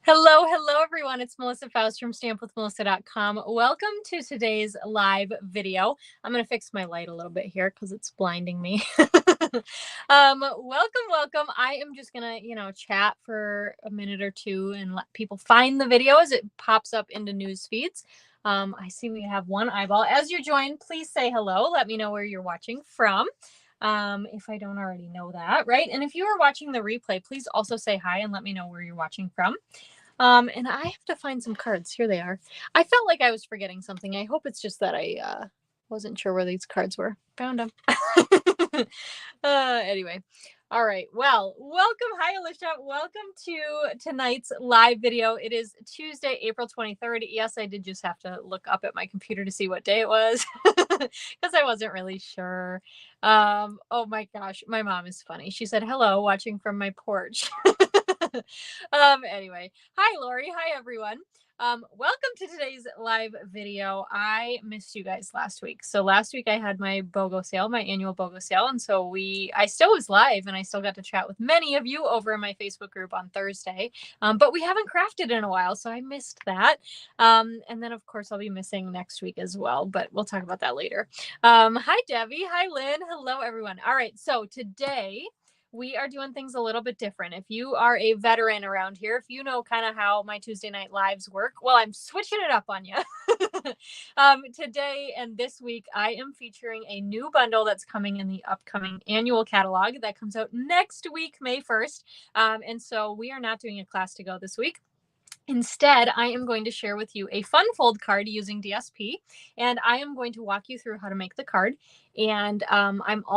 Hello, everyone. It's Melissa Faust from stampwithmelissa.com. Welcome to today's live video. I'm going to fix my light a little bit here because it's blinding me. Welcome. I am just going to, chat for a minute or two and let people find the video as it pops up into news feeds. I see we have one eyeball. As you join, please say hello. Let me know where you're watching from. If I don't already know that, right? And if you are watching the replay, please also say hi and let me know where you're watching from. And I have to find some cards. Here they are. I felt like I was forgetting something. I hope it's just that I wasn't sure where these cards were. Found them. Anyway. All right. Well, welcome. Hi, Alicia. Welcome to tonight's live video. It is Tuesday, April 23rd. Yes, I did just have to look up at my computer to see what day it was because I wasn't really sure. Oh my gosh. My mom is funny. She said, hello, watching from my porch. Anyway, hi, Lori. Hi, everyone. Welcome to today's live video. I missed you guys last week. So last week I had my BOGO sale, my annual BOGO sale. And so I still was live and I still got to chat with many of you over in my Facebook group on Thursday. But we haven't crafted in a while, so I missed that. And then of course I'll be missing next week as well, but we'll talk about that later. Hi, Debbie. Hi, Lynn. Hello, everyone. All right. So today we are doing things a little bit different. If you are a veteran around here, if you know kind of how my Tuesday night lives work, well, I'm switching it up on you. Today and this week, I am featuring a new bundle that's coming in the upcoming annual catalog that comes out next week, May 1st. And so we are not doing a class to go this week. Instead, I am going to share with you a fun fold card using DSP, and I am going to walk you through how to make the card. And I'm not going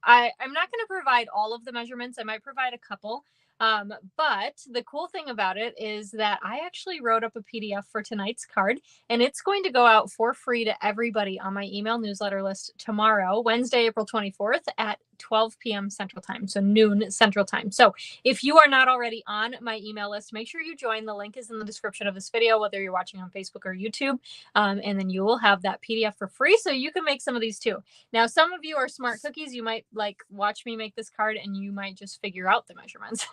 to provide all of the measurements. I might provide a couple. But the cool thing about it is that I actually wrote up a PDF for tonight's card, and it's going to go out for free to everybody on my email newsletter list tomorrow, Wednesday, April 24th at 12 p.m. Central Time, so noon Central Time. So if you are not already on my email list, make sure you join. The link is in the description of this video, whether you're watching on Facebook or YouTube. And then you will have that PDF for free, so you can make some of these too. Now, some of you are smart cookies. You might watch me make this card and you might just figure out the measurements.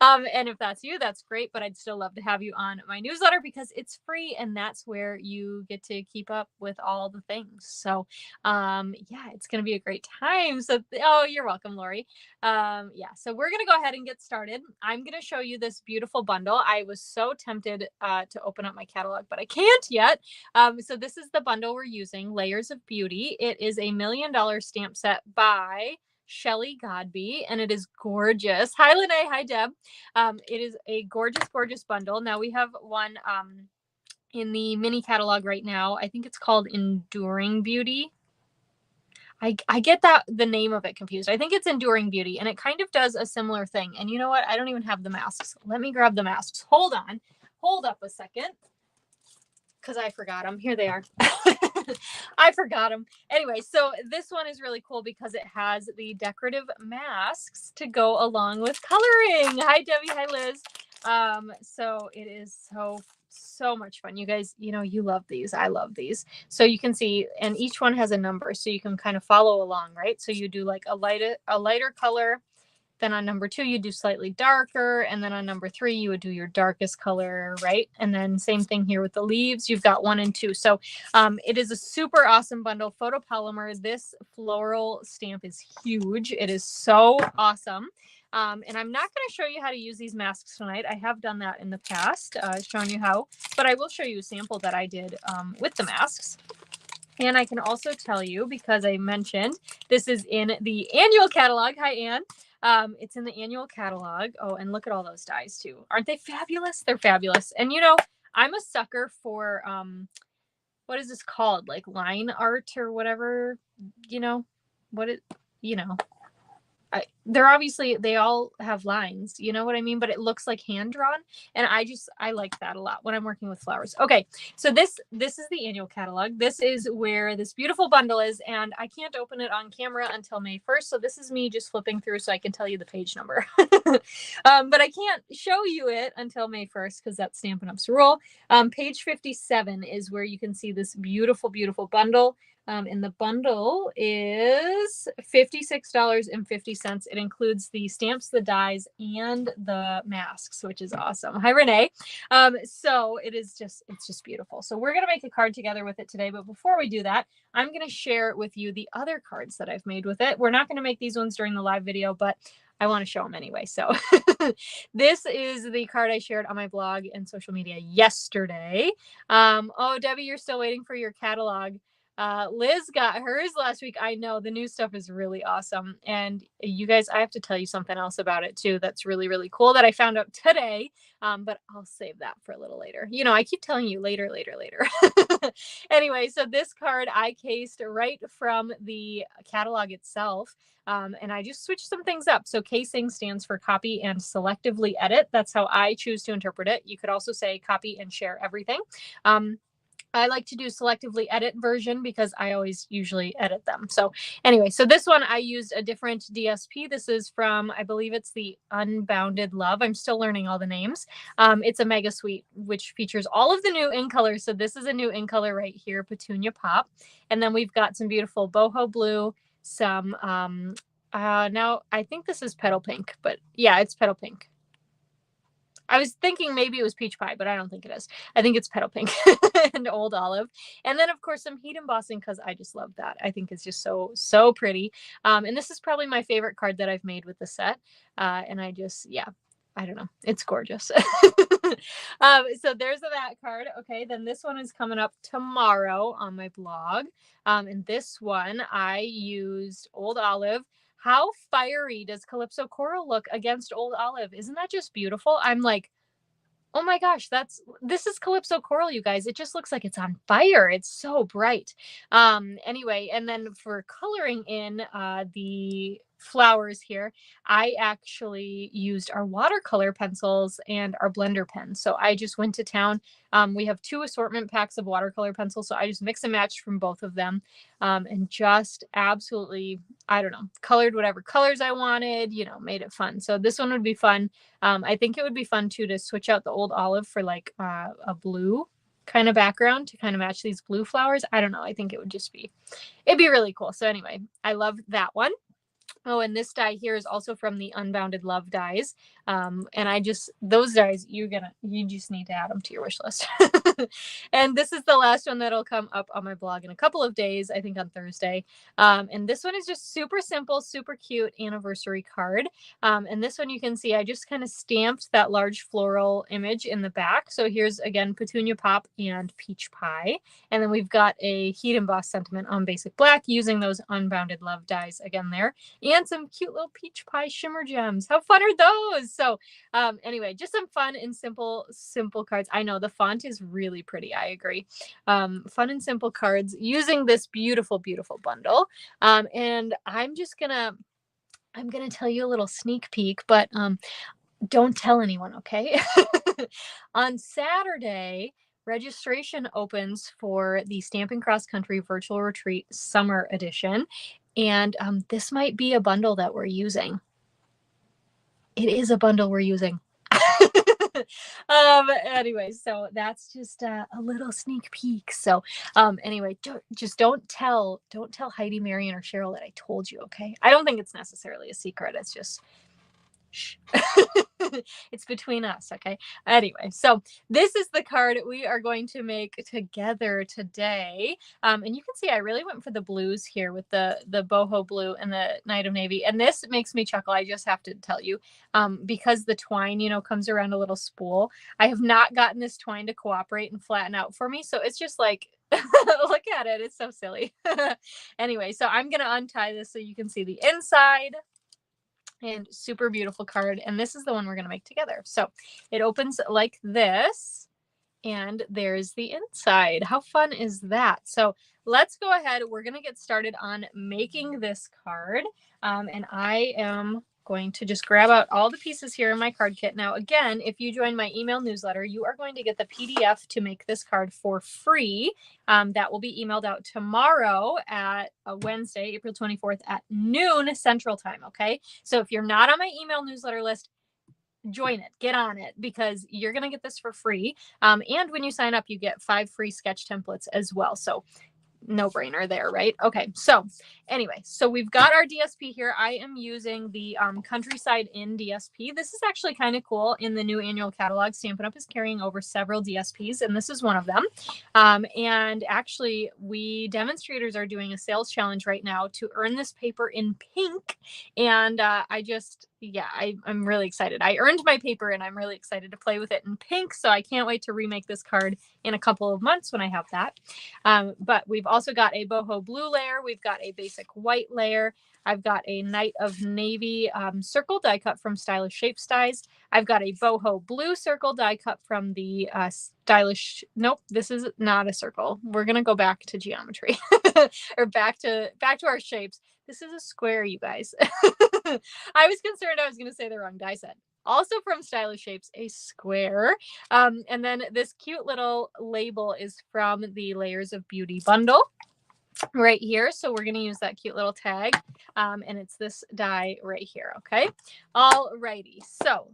And if that's you, that's great. But I'd still love to have you on my newsletter because it's free and that's where you get to keep up with all the things. So yeah, it's going to be a great time. So, oh, you're welcome, Lori. Yeah, so we're going to go ahead and get started. I'm going to show you this beautiful bundle. I was so tempted to open up my catalog, but I can't yet. So this is the bundle we're using, Layers of Beauty. It is a $1 million stamp set by Shelly Godby, and it is gorgeous. Hi, Lene. Hi, Deb. It is a gorgeous bundle. Now we have one in the mini catalog right now. I think it's called Enduring Beauty. I get the name of it confused. I think it's Enduring Beauty, and it kind of does a similar thing. And you know what? I don't even have the masks. Let me grab the masks. Hold on. Hold up a second. Because I forgot them. Here they are. I forgot them. Anyway, so this one is really cool because it has the decorative masks to go along with coloring. Hi, Debbie. Hi, Liz. So it is so much fun. You guys, you love these. I love these. So you can see, and each one has a number, so you can kind of follow along, right? So you do like a lighter color. Then on number 2, you do slightly darker. And then on number 3, you would do your darkest color, right? And then same thing here with the leaves. You've got 1 and 2. So it is a super awesome bundle. Photopolymer. This floral stamp is huge. It is so awesome. And I'm not going to show you how to use these masks tonight. I have done that in the past, showing you how. But I will show you a sample that I did with the masks. And I can also tell you, because I mentioned this is in the annual catalog. Hi, Anne. It's in the annual catalog. Oh, and look at all those dies too. Aren't they fabulous? They're fabulous. And I'm a sucker for what is this called? Like line art or whatever, they're obviously, they all have lines, you know what I mean? But it looks like hand drawn. And I like that a lot when I'm working with flowers. Okay. So this is the annual catalog. This is where this beautiful bundle is. And I can't open it on camera until May 1st. So this is me just flipping through so I can tell you the page number. But I can't show you it until May 1st because that's Stampin' Up's rule. Page 57 is where you can see this beautiful bundle. And the bundle is $56.50. It includes the stamps, the dies, and the masks, which is awesome. Hi, Renee. So it's just beautiful. So we're going to make a card together with it today. But before we do that, I'm going to share with you the other cards that I've made with it. We're not going to make these ones during the live video, but I want to show them anyway. So this is the card I shared on my blog and social media yesterday. Oh, Debbie, you're still waiting for your catalog. Liz got hers last week. I know the new stuff is really awesome. And you guys, I have to tell you something else about it too. That's really, really cool that I found out today. But I'll save that for a little later. You know, I keep telling you later. Anyway, so this card I cased right from the catalog itself. And I just switched some things up. So casing stands for copy and selectively edit. That's how I choose to interpret it. You could also say copy and share everything. I like to do selectively edit version because I always usually edit them. So anyway, so this one I used a different DSP. This is from, I believe it's the Unbounded Love. I'm still learning all the names. It's a mega suite, which features all of the new in colors. So this is a new in color right here, Petunia Pop. And then we've got some beautiful boho blue, some, now I think this is petal pink, but yeah, it's petal pink. I was thinking maybe it was peach pie, but I don't think it is. I think it's petal pink and old olive. And then, of course, some heat embossing because I just love that. I think it's just so pretty. And this is probably my favorite card that I've made with the set. And I just, yeah, I don't know. It's gorgeous. So there's that card. Okay, then this one is coming up tomorrow on my blog. And this one I used Old Olive. How fiery does Calypso Coral look against Old Olive? Isn't that just beautiful? I'm like, oh my gosh, this is Calypso Coral, you guys. It just looks like it's on fire. It's so bright. Anyway, and then for coloring in the flowers here, I actually used our watercolor pencils and our blender pen. So I just went to town. We have 2 assortment packs of watercolor pencils. So I just mix and matched from both of them and just absolutely, I don't know, colored whatever colors I wanted, you know, made it fun. So this one would be fun. I think it would be fun too to switch out the Old Olive for like a blue kind of background to kind of match these blue flowers. I don't know. I think it'd be really cool. So anyway, I love that one. Oh, and this die here is also from the Unbounded Love dies. And those dies, you just need to add them to your wish list. And this is the last one that'll come up on my blog in a couple of days, I think on Thursday. And this one is just super simple, super cute anniversary card. And this one you can see, I just kind of stamped that large floral image in the back. So here's again, Petunia Pop and Peach Pie. And then we've got a heat emboss sentiment on basic black using those Unbounded Love dies again there. And some cute little peach pie shimmer gems. How fun are those? So anyway, just some fun and simple cards. I know the font is really pretty. I agree. Fun and simple cards using this beautiful, beautiful bundle. And I'm going to tell you a little sneak peek, but don't tell anyone, okay? On Saturday, registration opens for the Stampin' Cross Country Virtual Retreat Summer Edition. And this might be a bundle that we're using. It is a bundle we're using. Anyway, so that's just a little sneak peek. So anyway, don't tell Heidi, Marion, or Cheryl that I told you, okay? I don't think it's necessarily a secret. It's just shh. It's between us, okay? Anyway, so this is the card we are going to make together today. And you can see I really went for the blues here with the boho blue and the Night of Navy. And this makes me chuckle. I just have to tell you, because the twine, you know, comes around a little spool. I have not gotten this twine to cooperate and flatten out for me. So it's just like, look at it. It's so silly. Anyway, so I'm going to untie this so you can see the inside. And super beautiful card. And this is the one we're going to make together. So it opens like this. And there's the inside. How fun is that? So let's go ahead. We're going to get started on making this card. And I am going to just grab out all the pieces here in my card kit. Now, again, if you join my email newsletter, you are going to get the PDF to make this card for free. That will be emailed out tomorrow at Wednesday, April 24th at noon Central Time. Okay. So if you're not on my email newsletter list, join it, get on it, because you're going to get this for free. And when you sign up, you get 5 free sketch templates as well. So no brainer there, right? Okay, so anyway, so we've got our DSP here. I am using the Countryside Inn DSP. This is actually kind of cool. In the new annual catalog, Stampin' Up! Is carrying over several DSPs, and this is one of them. And actually, we demonstrators are doing a sales challenge right now to earn this paper in pink. And I'm really excited. I earned my paper, and I'm really excited to play with it in pink. So I can't wait to remake this card in a couple of months when I have that. But we've also got a boho blue layer. We've got a basic white layer. I've got a Night of Navy circle die cut from Stylish Shapes Dies. I've got a boho blue circle die cut from the Stylish. Nope, this is not a circle. We're gonna go back to geometry or back to our shapes. This is a square, you guys. I was concerned I was gonna say the wrong die set. Also from Stylish Shapes, a square. And then this cute little label is from the Layers of Beauty bundle right here. So we're going to use that cute little tag. And it's this die right here. Okay. All righty. So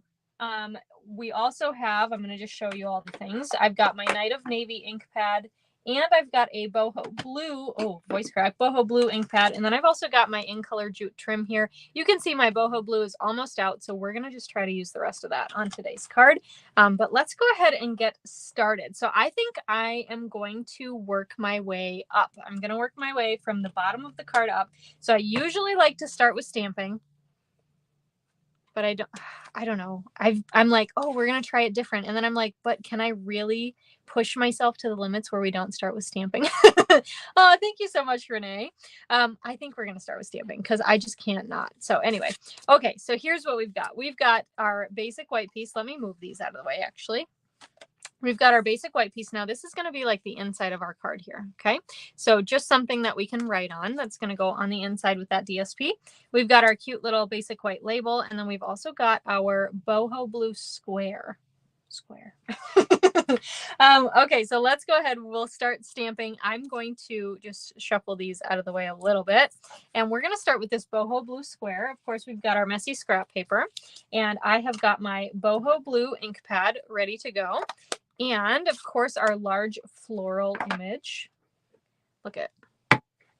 we also have, I'm going to just show you all the things. I've got my Night of Navy ink pad. And I've got a boho blue, boho blue ink pad. And then I've also got my in color jute trim here. You can see my boho blue is almost out. So we're going to just try to use the rest of that on today's card. But let's go ahead and get started. So I think I am going to work my way up. I'm going to work my way from the bottom of the card up. So I usually like to start with stamping. But I don't know. I'm like, oh, we're going to try it different. And then I'm like, but can I really push myself to the limits where we don't start with stamping? Oh, thank you so much, Renee. I think we're going to start with stamping because I just can't not. So anyway, okay. So here's what we've got. We've got our basic white piece. Let me move these out of the way, actually. We've got our basic white piece. Now this is going to be like the inside of our card here. Okay. So just something that we can write on that's going to go on the inside with that DSP. We've got our cute little basic white label. And then we've also got our boho blue square. Okay. So let's go ahead. We'll start stamping. I'm going to just shuffle these out of the way a little bit. And we're going to start with this boho blue square. Of course, we've got our messy scrap paper. And I have got my boho blue ink pad ready to go. And of course, our large floral image. Look at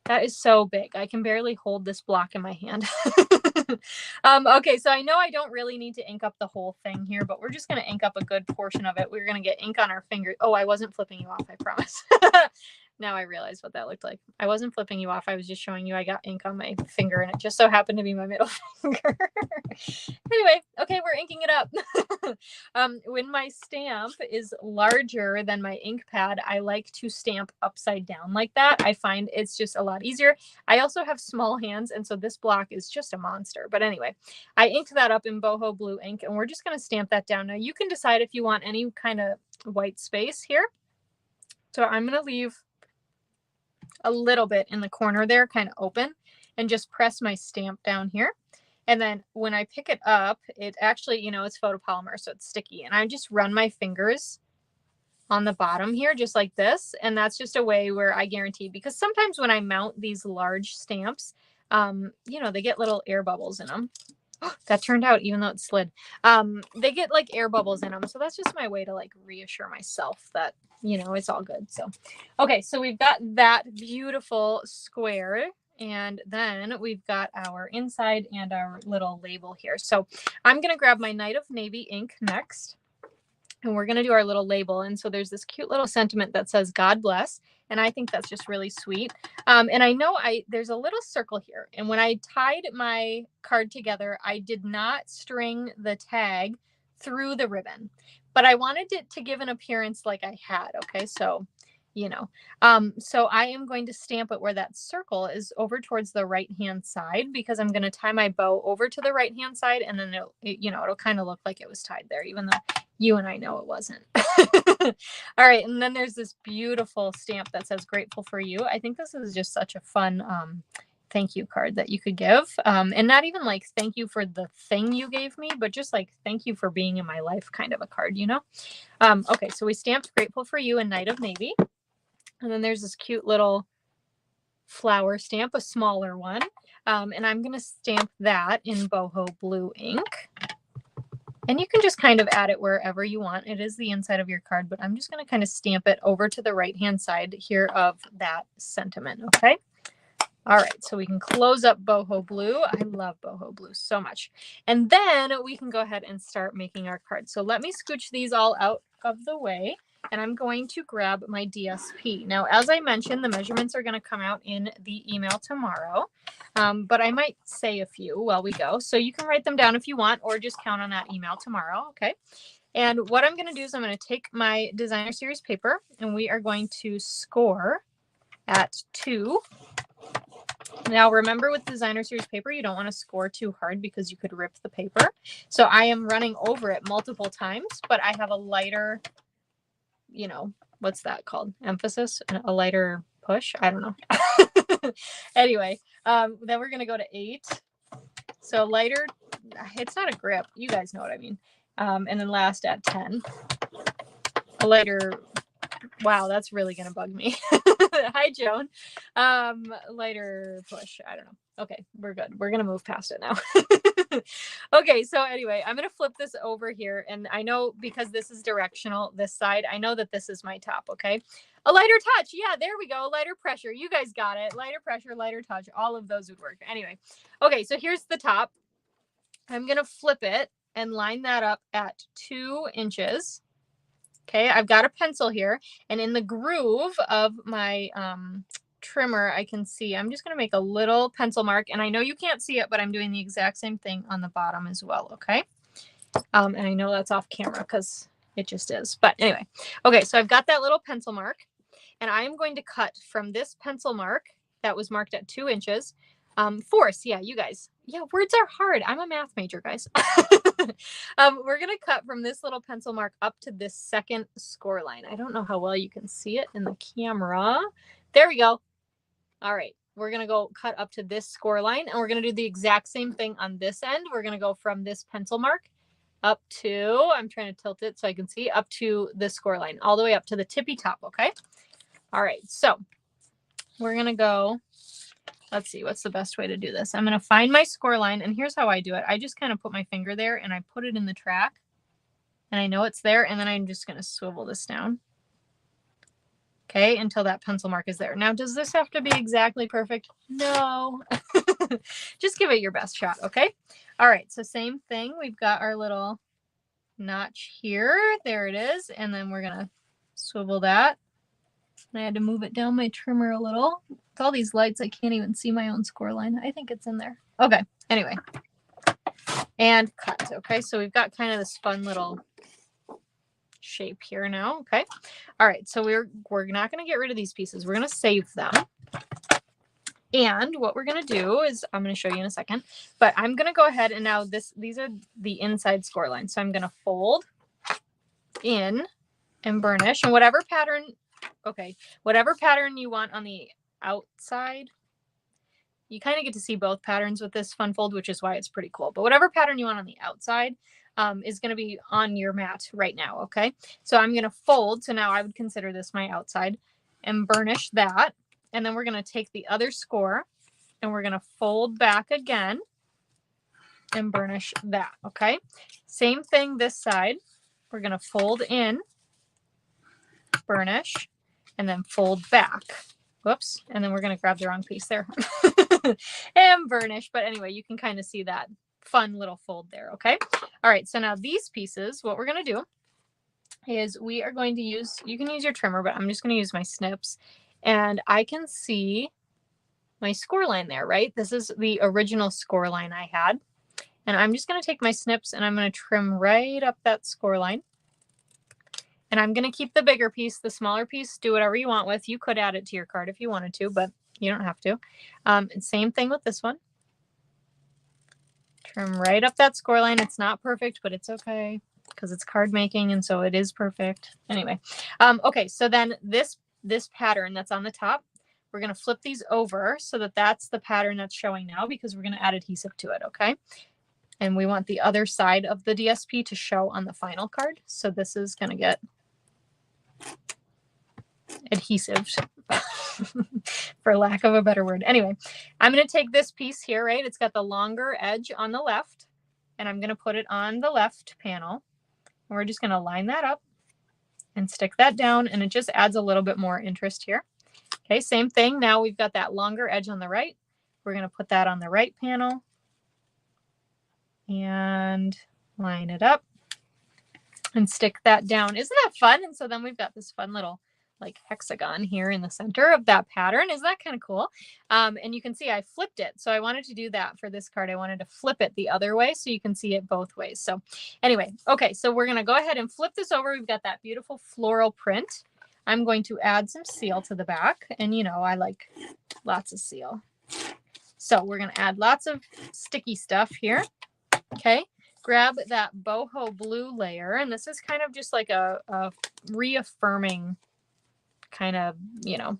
that is so big. I can barely hold this block in my hand. Okay, so I know I don't really need to ink up the whole thing here, but we're just going to ink up a good portion of it. We're going to get ink on our finger. Oh, I wasn't flipping you off, I promise. Now I realize what that looked like. I wasn't flipping you off. I was just showing you I got ink on my finger, and it just so happened to be my middle finger. Anyway, okay, we're inking it up. When my stamp is larger than my ink pad, I like to stamp upside down like that. I find it's just a lot easier. I also have small hands, and so this block is just a monster. But anyway, I inked that up in boho blue ink, and we're just going to stamp that down. Now, you can decide if you want any kind of white space here. So I'm going to leave a little bit in the corner there, kind of open, and just press my stamp down here. And then when I pick it up, it actually, it's photopolymer, so it's sticky. And I just run my fingers on the bottom here, just like this. And that's just a way where I guarantee, because sometimes when I mount these large stamps, they get little air bubbles in them. That turned out, even though it slid, they get like air bubbles in them. So that's just my way to like reassure myself that, it's all good. So, okay. So we've got that beautiful square, and then we've got our inside and our little label here. So I'm going to grab my Night of Navy ink next, and we're going to do our little label. And so there's this cute little sentiment that says, God bless. And I think that's just really sweet. And I know there's a little circle here. And when I tied my card together, I did not string the tag through the ribbon, but I wanted it to give an appearance like I had. Okay. So, so I am going to stamp it where that circle is over towards the right-hand side, because I'm going to tie my bow over to the right-hand side. And then it'll kind of look like it was tied there, even though you and I know it wasn't. All right. And then there's this beautiful stamp that says grateful for you. I think this is just such a fun thank you card that you could give. And not even like thank you for the thing you gave me, but just like thank you for being in my life kind of a card, Okay. So we stamped grateful for you and Night of Navy. And then there's this cute little flower stamp, a smaller one. And I'm going to stamp that in boho blue ink. And you can just kind of add it wherever you want. It is the inside of your card, but I'm just going to kind of stamp it over to the right-hand side here of that sentiment, okay? All right, so we can close up boho blue. I love boho blue so much. And then we can go ahead and start making our cards. So let me scooch these all out of the way, and I'm going to grab my DSP. Now, as I mentioned, the measurements are going to come out in the email tomorrow, but I might say a few while we go. So you can write them down if you want, or just count on that email tomorrow, okay? And what I'm going to do is I'm going to take my designer series paper, and we are going to score at 2. Now, remember with designer series paper, you don't want to score too hard because you could rip the paper. So I am running over it multiple times, but I have a lighter, you know, what's that called? Emphasis? A lighter push? I don't know. Anyway, then we're going to go to 8. So lighter, it's not a grip. You guys know what I mean. And then last at 10. A lighter, wow, that's really going to bug me. Hi, Joan. Lighter push. I don't know. Okay, we're good. We're going to move past it now. Okay, so anyway, I'm going to flip this over here. And I know because this is directional, this side, I know that this is my top, okay? A lighter touch. Yeah, there we go. Lighter pressure. You guys got it. Lighter pressure, lighter touch. All of those would work. Anyway, okay, so here's the top. I'm going to flip it and line that up at 2 inches. Okay, I've got a pencil here, and in the groove of my trimmer, I can see, I'm just going to make a little pencil mark, and I know you can't see it, but I'm doing the exact same thing on the bottom as well, okay? And I know that's off camera because it just is, but anyway. Okay, so I've got that little pencil mark, and I am going to cut from this pencil mark that was marked at 2 inches. Force, yeah, you guys. Yeah, words are hard. I'm a math major, guys. We're going to cut from this little pencil mark up to this second score line. I don't know how well you can see it in the camera. There we go. All right. We're going to go cut up to this score line, and we're going to do the exact same thing on this end. We're going to go from this pencil mark up to, I'm trying to tilt it so I can see, up to the score line, all the way up to the tippy top, okay? All right. So we're going to go, let's see, what's the best way to do this? I'm going to find my score line, and here's how I do it. I just kind of put my finger there, and I put it in the track, and I know it's there, and then I'm just going to swivel this down. Okay, until that pencil mark is there. Now, does this have to be exactly perfect? No. Just give it your best shot, okay? All right, so same thing. We've got our little notch here. There it is, and then we're going to swivel that. I had to move it down my trimmer a little. With all these lights, I can't even see my own score line. I think it's in there. Okay, anyway. And cut, okay? So we've got kind of this fun little shape here now, okay? All right, so we're not going to get rid of these pieces. We're going to save them. And what we're going to do is, I'm going to show you in a second, but I'm going to go ahead and now these are the inside score lines. So I'm going to fold in and burnish, and whatever pattern, okay, whatever pattern you want on the outside, you kind of get to see both patterns with this fun fold, which is why it's pretty cool. But whatever pattern you want on the outside is going to be on your mat right now, okay? So I'm going to fold, so now I would consider this my outside, and burnish that. And then we're going to take the other score, and we're going to fold back again and burnish that, okay? Same thing this side. We're going to fold in, burnish, and then fold back. Whoops. And then we're going to grab the wrong piece there. And burnish. But anyway, you can kind of see that fun little fold there, okay? All right, so now these pieces, what we're going to do is we are going to use, you can use your trimmer, but I'm just going to use my snips. And I can see my score line there, right? This is the original score line I had. And I'm just going to take my snips and I'm going to trim right up that score line. And I'm going to keep the bigger piece, the smaller piece, do whatever you want with. You could add it to your card if you wanted to, but you don't have to. And same thing with this one. Trim right up that score line. It's not perfect, but it's okay because it's card making, and so it is perfect. Anyway, okay, so then this pattern that's on the top, we're going to flip these over so that that's the pattern that's showing now because we're going to add adhesive to it, okay? And we want the other side of the DSP to show on the final card. So this is going to get adhesive, for lack of a better word. Anyway, I'm going to take this piece here, right? It's got the longer edge on the left, and I'm going to put it on the left panel. And we're just going to line that up and stick that down, and it just adds a little bit more interest here. Okay, same thing. Now we've got that longer edge on the right. We're going to put that on the right panel and line it up and stick that down. Isn't that fun? And so then we've got this fun little like hexagon here in the center of that pattern. Isn't that kind of cool? And you can see I flipped it. So I wanted to do that for this card. I wanted to flip it the other way so you can see it both ways. So anyway, okay, so we're going to go ahead and flip this over. We've got that beautiful floral print. I'm going to add some seal to the back, and you know I like lots of seal. So we're going to add lots of sticky stuff here. Okay, grab that boho blue layer, and this is kind of just like a reaffirming kind of, you know,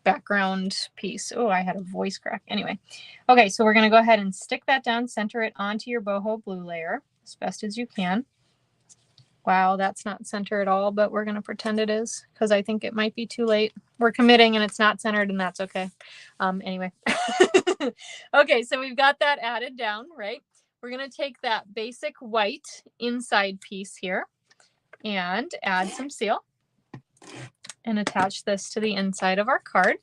background piece. Oh, I had a voice crack. Anyway, okay, so we're going to go ahead and stick that down, center it onto your boho blue layer as best as you can. Wow, that's not center at all, but we're going to pretend it is because I think it might be too late. We're committing and it's not centered, and that's okay. Anyway. Okay, so we've got that added down, right? We're going to take that basic white inside piece here and add some seal and attach this to the inside of our card.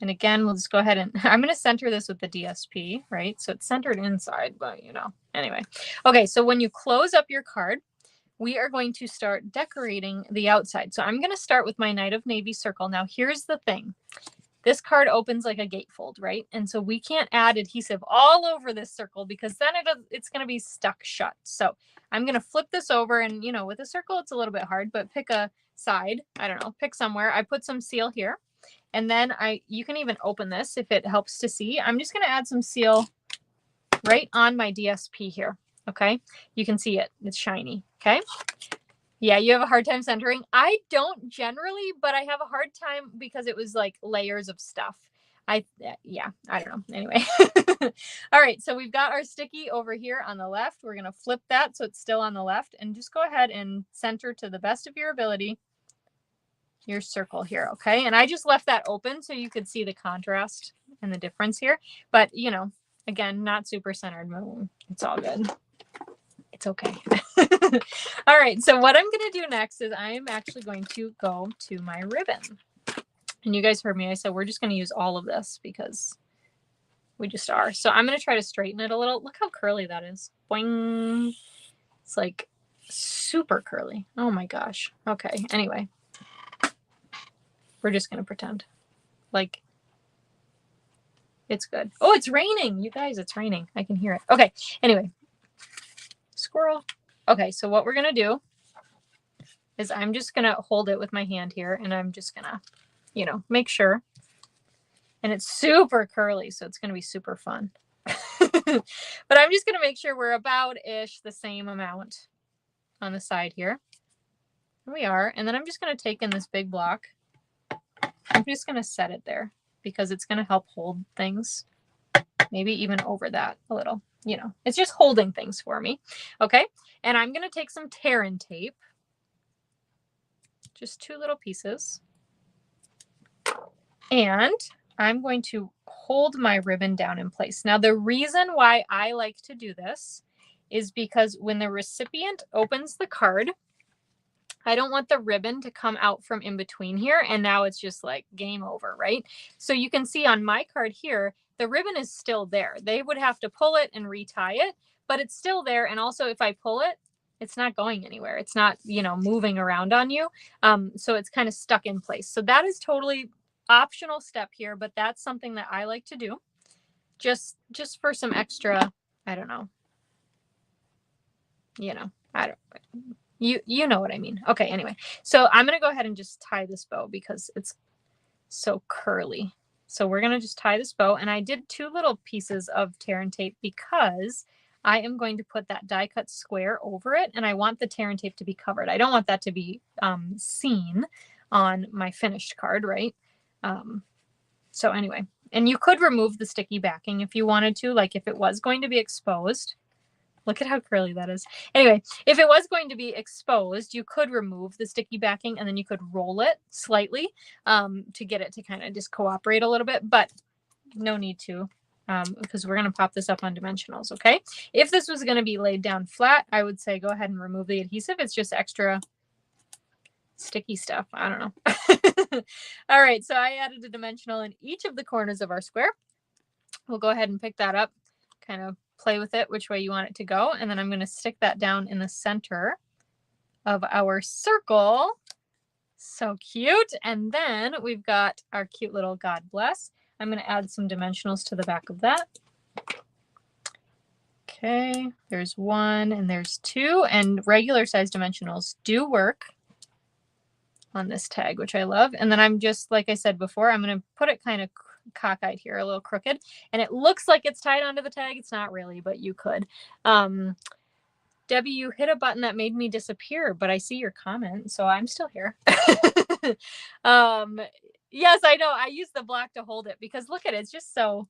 And again, we'll just go ahead and I'm going to center this with the DSP, right? So it's centered inside, but you know, anyway. Okay, so when you close up your card, we are going to start decorating the outside. So I'm going to start with my Knight of Navy circle. Now, here's the thing. This card opens like a gatefold, right? And so we can't add adhesive all over this circle because then it's going to be stuck shut. So I'm going to flip this over, and, you know, with a circle, it's a little bit hard, but pick a side. I don't know, pick somewhere. I put some seal here, and then you can even open this if it helps to see. I'm just going to add some seal right on my DSP here. Okay, you can see it. It's shiny. Okay. Yeah, you have a hard time centering. I don't generally, but I have a hard time because it was like layers of stuff. Yeah, I don't know. Anyway. All right, so we've got our sticky over here on the left. We're going to flip that so it's still on the left, and just go ahead and center to the best of your ability your circle here, okay? And I just left that open so you could see the contrast and the difference here. But, you know, again, not super centered. It's all good. It's okay. All right, so what I'm going to do next is I'm actually going to go to my ribbon. And you guys heard me. I said we're just going to use all of this because we just are. So I'm going to try to straighten it a little. Look how curly that is. Boing. It's like super curly. Oh my gosh. Okay, anyway. We're just going to pretend like it's good. Oh, it's raining. You guys, it's raining. I can hear it. Okay, anyway. Squirrel. Okay, so what we're going to do is I'm just going to hold it with my hand here, and I'm just going to, you know, make sure. And it's super curly, so it's going to be super fun. But I'm just going to make sure we're about-ish the same amount on the side here. Here we are. And then I'm just going to take in this big block. I'm just going to set it there because it's going to help hold things. Maybe even over that a little. You know, it's just holding things for me. Okay. And I'm going to take some tear-in tape. Just 2 little pieces. And I'm going to hold my ribbon down in place. Now, the reason why I like to do this is because when the recipient opens the card, I don't want the ribbon to come out from in between here. And now it's just like game over, right? So you can see on my card here, the ribbon is still there. They would have to pull it and retie it, but it's still there. And also if I pull it, it's not going anywhere. It's not, you know, moving around on you. So it's kind of stuck in place. So that is totally optional step here, but that's something that I like to do just for some extra, I don't know, you know, I don't, you know what I mean. Okay. Anyway, so I'm going to go ahead and just tie this bow because it's so curly. So we're going to just tie this bow, and I did 2 little pieces of tear-in tape because I am going to put that die cut square over it, and I want the tear-in tape to be covered. I don't want that to be seen on my finished card, right? So anyway, and you could remove the sticky backing if you wanted to, like if it was going to be exposed. Look at how curly that is. Anyway, if it was going to be exposed, you could remove the sticky backing and then you could roll it slightly to get it to kind of just cooperate a little bit, but no need to. because we're going to pop this up on dimensionals, okay? If this was going to be laid down flat, I would say go ahead and remove the adhesive. It's just extra sticky stuff. I don't know. All right, so I added a dimensional in each of the corners of our square. We'll go ahead and pick that up, kind of play with it which way you want it to go, and then I'm going to stick that down in the center of our circle. So cute. And then we've got our cute little God bless. I'm going to add some dimensionals to the back of that. Okay, there's 1 and there's 2, and regular size dimensionals do work on this tag, which I love. And then I'm just, like I said before, I'm going to put it kind of cockeyed here, a little crooked, and it looks like it's tied onto the tag. It's not really, but you could. Debbie, you hit a button that made me disappear, but I see your comment, so I'm still here. Yes, I know. I use the block to hold it because look at it. It's just so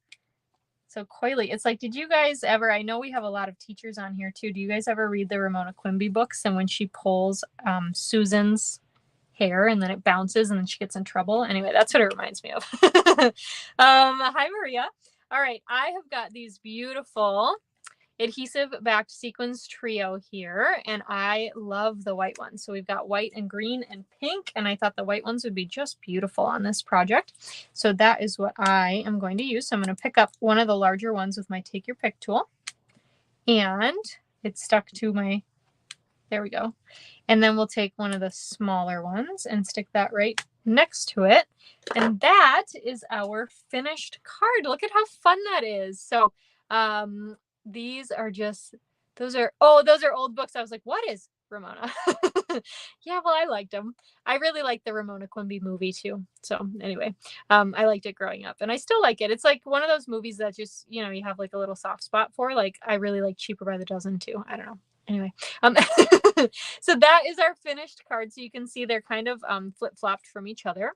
coily. It's like, did you guys ever, I know we have a lot of teachers on here too. Do you guys ever read the Ramona Quimby books? And when she pulls Susan's hair and then it bounces and then she gets in trouble. Anyway, that's what it reminds me of. Hi, Maria. All right. I have got these beautiful adhesive backed sequins trio here, and I love the white ones. So we've got white and green and pink, and I thought the white ones would be just beautiful on this project. So that is what I am going to use. So I'm going to pick up one of the larger ones with my take your pick tool, and it's stuck to my, there we go. And then we'll take one of the smaller ones and stick that right next to it. And that is our finished card. Look at how fun that is. So, these are just, those are old books. I was like, what is Ramona? Yeah, well, I liked them. I really liked the Ramona Quimby movie too. So anyway, I liked it growing up and I still like it. It's like one of those movies that just, you know, you have like a little soft spot for. Like, I really like Cheaper by the Dozen too. I don't know. Anyway, so that is our finished card. So you can see they're kind of flip-flopped from each other.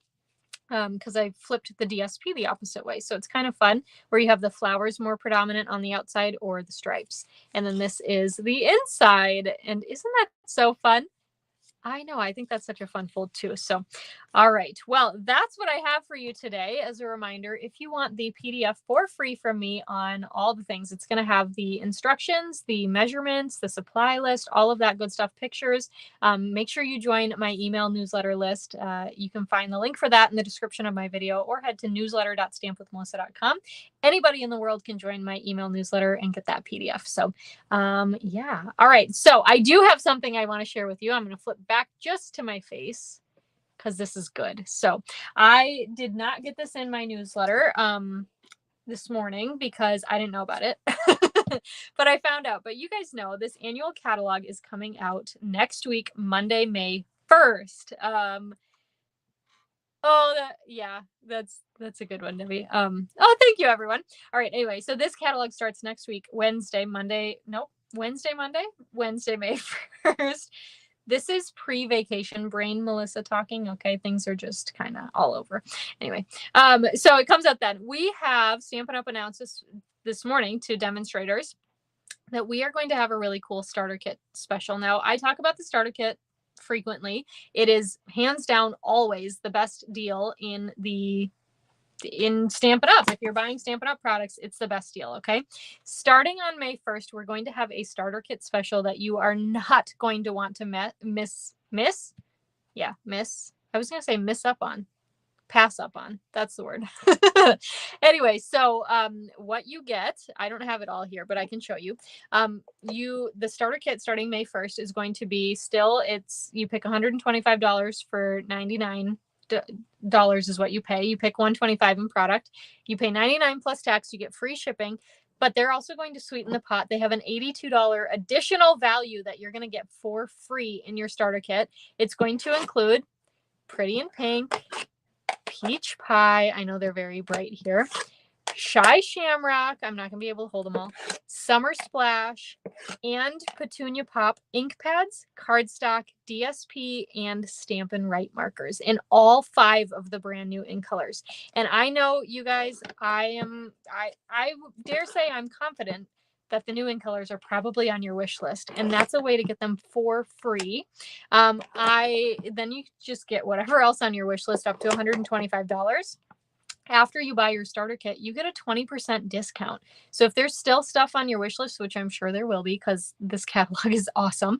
Because I flipped the DSP the opposite way. So it's kind of fun where you have the flowers more predominant on the outside or the stripes. And then this is the inside. And isn't that so fun? I know. I think that's such a fun fold too. So, all right. Well, that's what I have for you today. As a reminder, if you want the PDF for free from me on all the things, it's going to have the instructions, the measurements, the supply list, all of that good stuff, pictures. Make sure you join my email newsletter list. You can find the link for that in the description of my video or head to newsletter.stampwithmelissa.com. Anybody in the world can join my email newsletter and get that PDF. So, yeah. All right. So I do have something I want to share with you. I'm going to flip back just to my face because this is good. So I did not get this in my newsletter this morning because I didn't know about it, but I found out. But you guys know this annual catalog is coming out next week, Monday, May 1st. Yeah, that's a good one, Debbie. Thank you, everyone. All right. Anyway, so this catalog starts next week, Wednesday, May 1st. This is pre-vacation brain, Melissa talking. Okay, things are just kind of all over. Anyway, so it comes out then. We have Stampin' Up! Announced this morning to demonstrators that we are going to have a really cool starter kit special. Now, I talk about the starter kit frequently. It is hands down always the best deal in Stampin' Up. If you're buying Stampin' Up products, it's the best deal, okay? Starting on May 1st, we're going to have a starter kit special that you are not going to want to miss pass up on. That's the word. Anyway, so what you get, I don't have it all here, but I can show you. The starter kit starting May 1st is going to be you pick $125 for $99 is what you pay. You pick $125 in product. You pay $99 plus tax. You get free shipping, but they're also going to sweeten the pot. They have an $82 additional value that you're going to get for free in your starter kit. It's going to include Pretty in Pink, Peach Pie. I know they're very bright here. Shy Shamrock. I'm not going to be able to hold them all. Summer Splash and Petunia Pop ink pads, cardstock, DSP, and Stampin' Write markers in all 5 of the brand new ink colors. And I know you guys, I dare say I'm confident that the new ink colors are probably on your wish list, and that's a way to get them for free. Then you just get whatever else on your wish list up to $125. after you buy your starter kit, you get a 20% discount. So if there's still stuff on your wish list, which I'm sure there will be because this catalog is awesome,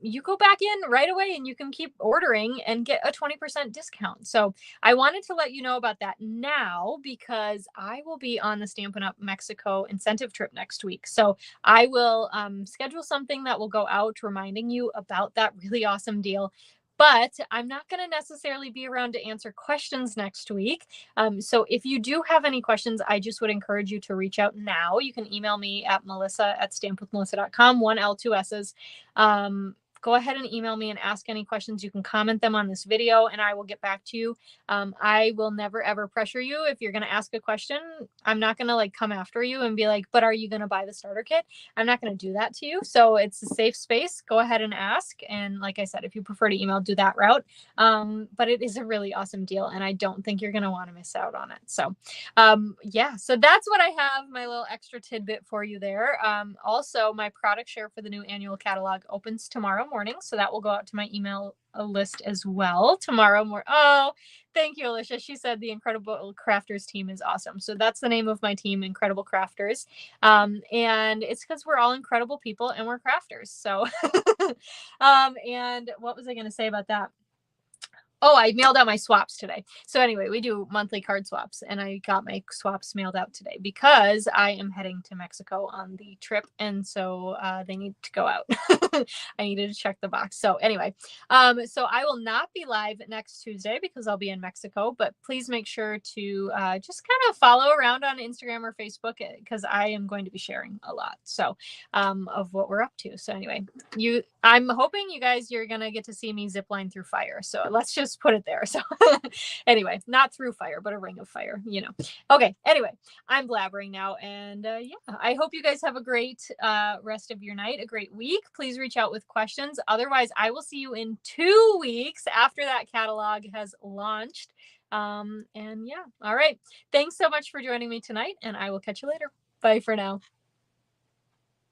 you go back in right away and you can keep ordering and get a 20% discount. So I wanted to let you know about that now because I will be on the Stampin' Up! Mexico incentive trip next week. So I will schedule something that will go out reminding you about that really awesome deal. But I'm not going to necessarily be around to answer questions next week. So if you do have any questions, I just would encourage you to reach out now. You can email me at melissa@stampwithmelissa.com, 1L, 2 S's. Go ahead and email me and ask any questions. You can comment them on this video and I will get back to you. I will never ever pressure you. If you're going to ask a question, I'm not going to like come after you and be like, but are you going to buy the starter kit? I'm not going to do that to you. So it's a safe space. Go ahead and ask. And like I said, if you prefer to email, do that route. But it is a really awesome deal and I don't think you're going to want to miss out on it. So yeah, so that's what I have, my little extra tidbit for you there. Also, my product share for the new annual catalog opens tomorrow morning. So that will go out to my email list as well tomorrow morning. Oh, thank you, Alicia. She said the Incredible Crafters team is awesome. So that's the name of my team, Incredible Crafters. And it's because we're all incredible people and we're crafters. So, and what was I going to say about that? Oh, I mailed out my swaps today. So anyway, we do monthly card swaps and I got my swaps mailed out today because I am heading to Mexico on the trip. And so they need to go out. I needed to check the box. So anyway, so I will not be live next Tuesday because I'll be in Mexico, but please make sure to just kind of follow around on Instagram or Facebook because I am going to be sharing a lot. So of what we're up to. So anyway, I'm hoping you guys, you're going to get to see me zip line through fire. So let's just put it there. So anyway, not through fire, but a ring of fire, you know. Okay. Anyway, I'm blabbering now. And yeah, I hope you guys have a great rest of your night, a great week. Please reach out with questions. Otherwise, I will see you in 2 weeks after that catalog has launched. And yeah. All right. Thanks so much for joining me tonight. And I will catch you later. Bye for now.